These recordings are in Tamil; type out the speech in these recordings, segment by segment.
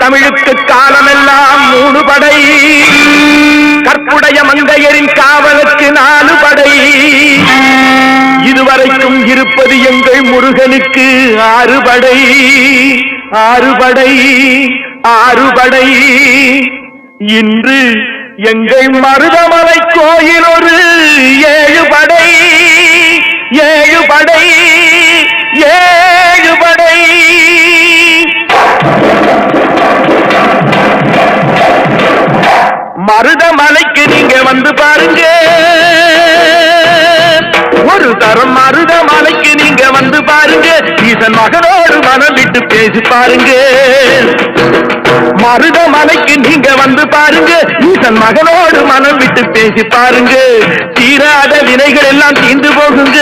தமிழுக்கு காலமெல்லாம் 3 படை, கற்புடைய மங்கையரின் காவலுக்கு 4 படை, இதுவரைக்கும் இருப்பது எங்கள் முருகனுக்கு 6 படை, 6 படை, 6 படை. இன்று எங்கள் மருதமலை கோயில் ஒரு 7 படை, 7 படை, 7 படை. மருதமலைக்கு நீங்க வந்து பாருங்க, ஒரு தரம் மருதமலைக்கு நீங்க வந்து பாருங்க, ஈசன் மகனோடு மனம் விட்டு பேசி பாருங்க. மருதமலைக்கு நீங்க வந்து பாருங்க, ஈசன் மகனோடு மனம் விட்டு பேசி பாருங்க. தீராத வினைகள் எல்லாம் தீர்ந்து போகுங்க,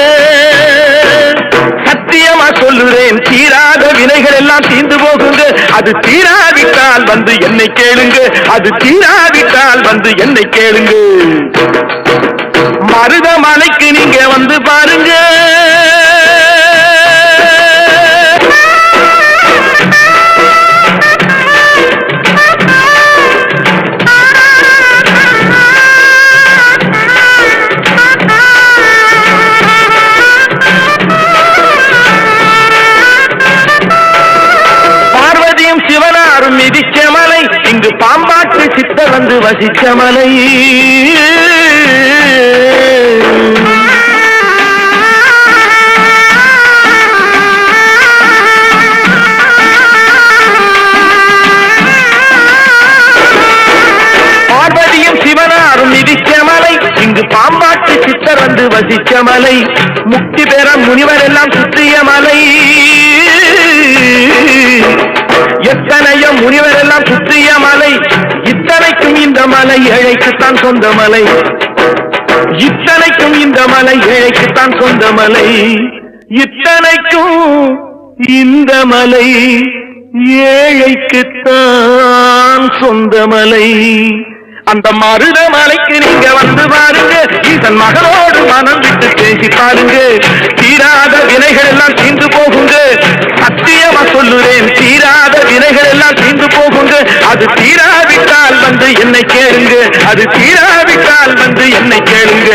சத்தியமா சொல்லுறேன், தீராத வினைகள் எல்லாம் தீர்ந்து போகுங்க. அது தீராவிட்டால் வந்து என்னை கேளுங்க, அது தீராவிட்டால் வந்து என்னை கேளுங்க. மருதமலைக்கு நீங்க வந்து பாருங்க. பார்வதியும் சிவனாரும் மிதிச்ச மலை, இங்கு பாம்பாட்டு சித்த வந்து வசிச்ச மலை. பார்வதியும் சிவனாரும் மிதிச்ச மலை, இங்கு பாம்பாட்டு சித்தர் வந்து வசிச்ச மலை. முக்தி பெற முனிவர் எல்லாம் சுற்றிய மலை, எத்தனையோ முனிவர் எல்லாம் சுற்றிய மலை. இத்தனைக்கும் இந்த மலை ஏழைக்குத்தான் சொந்த மலை, இத்தனைக்கும் இந்த மலை ஏழைக்குத்தான் சொந்த மலை, இத்தனைக்கும் இந்த மலை ஏழைக்குத்தான் சொந்த மலை. அந்த மருதமலைக்கு நீங்க வந்து பாருங்க, ஈசன் மகனோடு மனம் விட்டு பேசி பாருங்க. தீராத வினைகள் எல்லாம் தீர்ந்து போகுங்க, சத்தியமா சொல்லுறேன், தீராத வினைகள் எல்லாம் தீர்ந்து போகுங்க. அது தீராவிட்டால் வந்து என்னை கேளுங்க, அது தீராவிட்டால் வந்து என்னை கேளுங்க.